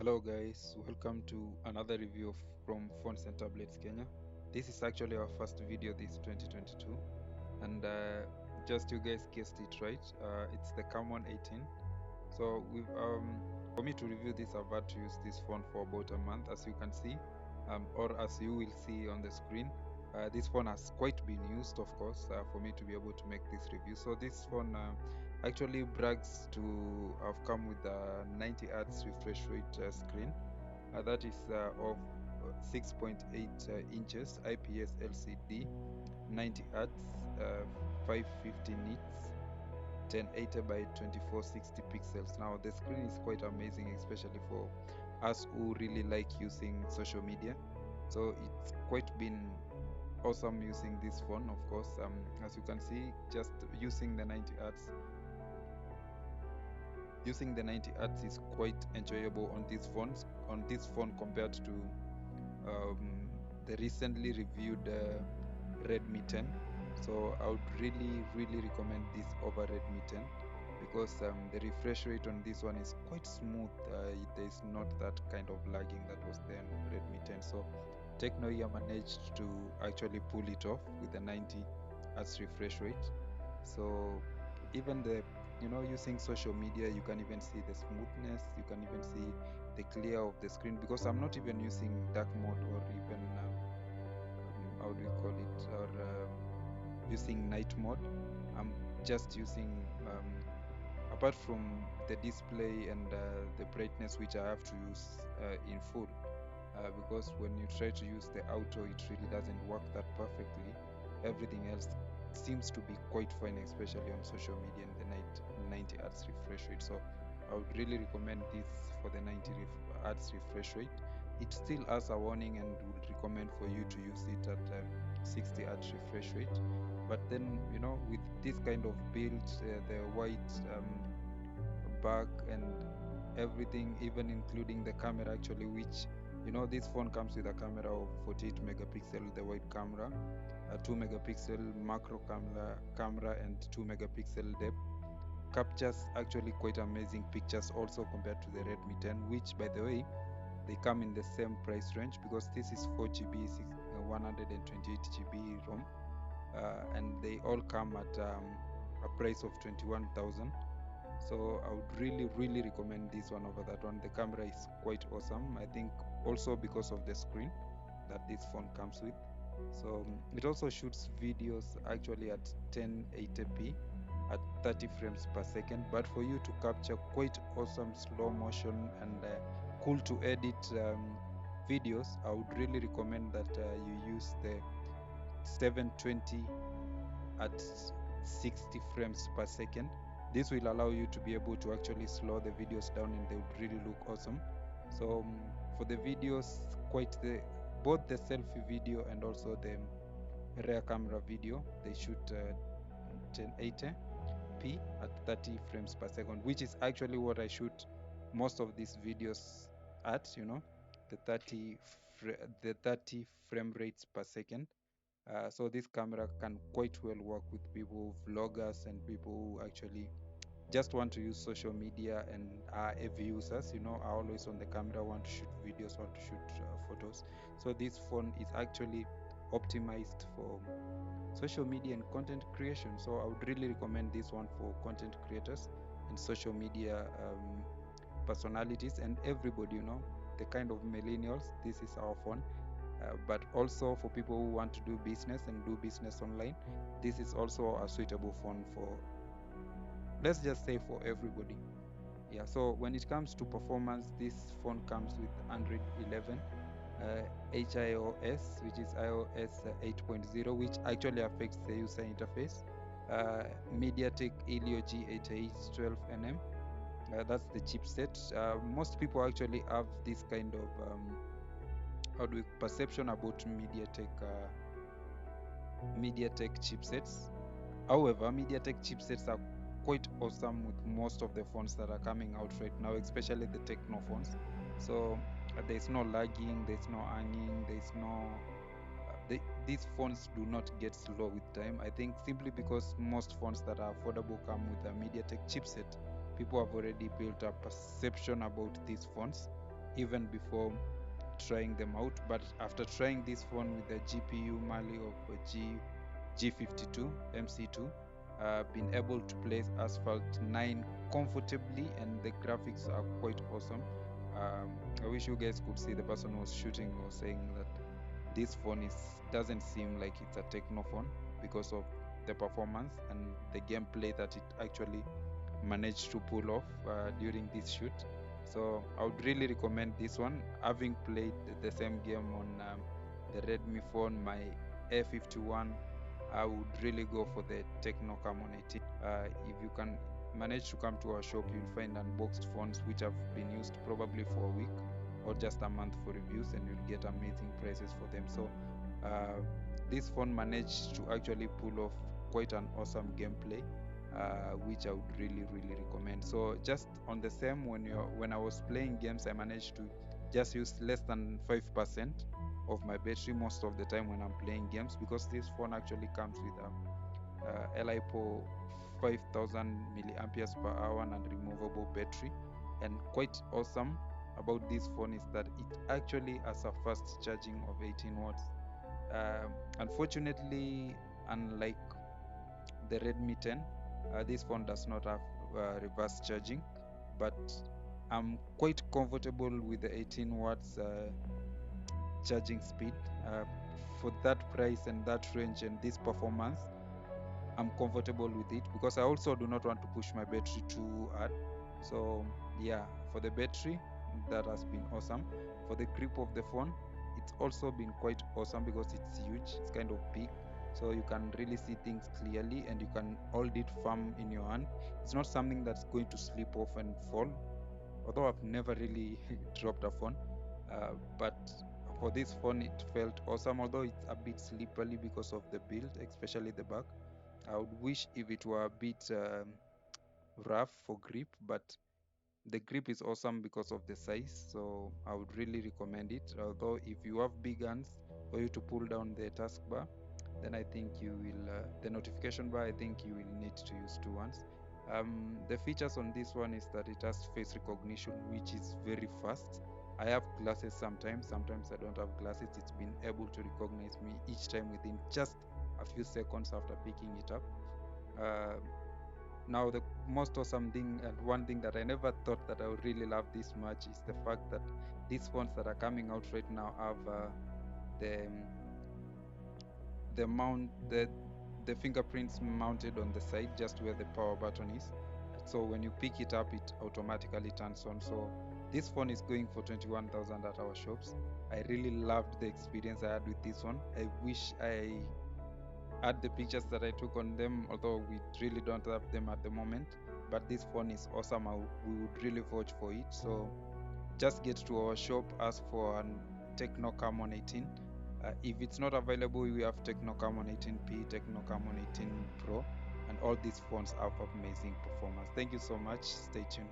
Hello guys, welcome to another review from Phones and Tablets Kenya. This is actually our first video this 2022, and just you guys guessed it right, it's the Camon18. So for me to review this, I've had to use this phone for about a month, as you can see, or as you will see on the screen. This phone has quite been used, of course, for me to be able to make this review. So this phone actually brags to have come with a 90 Hz refresh rate screen that is of 6.8 inches IPS LCD, 90 Hz, 550 nits, 1080 by 2460 pixels. Now the screen is quite amazing, especially for us who really like using social media. So it's quite been awesome using this phone. Of course, as you can see, just using the 90 Hz is quite enjoyable on this phone compared to um, the recently reviewed Redmi 10. So I would really recommend this over Redmi 10 because the refresh rate on this one is quite smooth. There's not that kind of lagging that was there on Redmi 10. So Tecno here managed to actually pull it off with the 90 Hz refresh rate. So even using social media, you can even see the smoothness, you can even see the clear of the screen, because I'm not even using dark mode or even how do you call it, or using night mode. I'm just using apart from the display and the brightness, which I have to use in full, because when you try to use the auto, it really doesn't work that perfectly. Everything else seems to be quite fine, especially on social media and the 90 Hz refresh rate. So I would really recommend this for the 90 Hz refresh rate. It still has a warning and would recommend for you to use it at 60 Hz refresh rate. But then, with this kind of build, the white back and everything, even including the camera actually, which this phone comes with a camera of 48 megapixel, the wide camera, a 2 megapixel macro camera and 2 megapixel depth, captures actually quite amazing pictures also compared to the Redmi 10, which by the way, they come in the same price range, because this is 4GB 128GB ROM, and they all come at a price of 21,000. So I would really recommend this one over that one. The camera is quite awesome, I think, also because of the screen that this phone comes with. So it also shoots videos actually at 1080p at 30 frames per second. But for you to capture quite awesome slow motion and cool to edit videos, I would really recommend that you use the 720 at 60 frames per second. This will allow you to be able to actually slow the videos down, and they would really look awesome. So for the videos, both the selfie video and also the rear camera video, they shoot 1080p at 30 frames per second, which is actually what I shoot most of these videos at, the 30 frame rates per second. So this camera can quite well work with people, vloggers, and people who actually just want to use social media and are heavy users, are always on the camera, want to shoot videos, want to shoot photos. So this phone is actually optimized for social media and content creation. So I would really recommend this one for content creators and social media personalities and everybody, the kind of millennials. This is our phone. But also for people who want to do business and do business online, this is also a suitable phone for, let's just say, for everybody. Yeah, so when it comes to performance, this phone comes with Android 11, HIOS, which is iOS 8.0, which actually affects the user interface. MediaTek Helio G88 12nm, that's the chipset. Most people actually have this kind of perception about MediaTek chipsets. However, MediaTek chipsets are quite awesome with most of the phones that are coming out right now, especially the Tecno phones. So there's no lagging, there's no hanging, these phones do not get slow with time. I think simply because most phones that are affordable come with a MediaTek chipset, people have already built a perception about these phones. even before trying them out. But after trying this phone with the GPU Mali of G52 MC2, been able to play Asphalt 9 comfortably, and the graphics are quite awesome. I wish you guys could see the person who was shooting was saying that this phone doesn't seem like it's a Tecno phone because of the performance and the gameplay that it actually managed to pull off during this shoot. So I would really recommend this one. Having played the same game on the Redmi phone, my A51, I would really go for the Tecno Camon18. If you can manage to come to our shop, you'll find unboxed phones which have been used probably for a week or just a month for reviews, and you'll get amazing prices for them. So this phone managed to actually pull off quite an awesome gameplay, which I would really recommend. So just on the same, when I was playing games, I managed to just use less than 5% of my battery most of the time when I'm playing games, because this phone actually comes with a LiPo 5000 milliamperes per hour and removable battery. And quite awesome about this phone is that it actually has a fast charging of 18 watts. Unfortunately, unlike the Redmi 10, this phone does not have reverse charging, but I'm quite comfortable with the 18 watts charging speed. For that price and that range and this performance, I'm comfortable with it, because I also do not want to push my battery too hard. So yeah, for the battery, that has been awesome. For the grip of the phone, it's also been quite awesome because it's huge, it's kind of big, so you can really see things clearly and you can hold it firm in your hand. It's not something that's going to slip off and fall, although I've never really dropped a phone. But for this phone, it felt awesome, although it's a bit slippery because of the build, especially the back. I would wish if it were a bit rough for grip, but the grip is awesome because of the size, so I would really recommend it. Although if you have big hands, for you to pull down the taskbar, then I think you will, the notification bar, I think you will need to use two hands. The features on this one is that it has face recognition, which is very fast. I have glasses sometimes I don't have glasses. It's been able to recognize me each time within just a few seconds after picking it up. Uh, Now, the most awesome thing, and one thing that I never thought that I would really love this much, is the fact that these phones that are coming out right now have the the mount the fingerprints mounted on the side, just where the power button is. So when you pick it up, it automatically turns on. So this phone is going for 21,000 at our shops. I really loved the experience I had with this one. I wish I add the pictures that I took on them, although we really don't have them at the moment. But this phone is awesome. We would really vouch for it. So just get to our shop, ask for an Tecno Camon18. If it's not available, we have Tecno Camon18P, Tecno Camon18 Pro, and all these phones have amazing performance. Thank you so much. Stay tuned.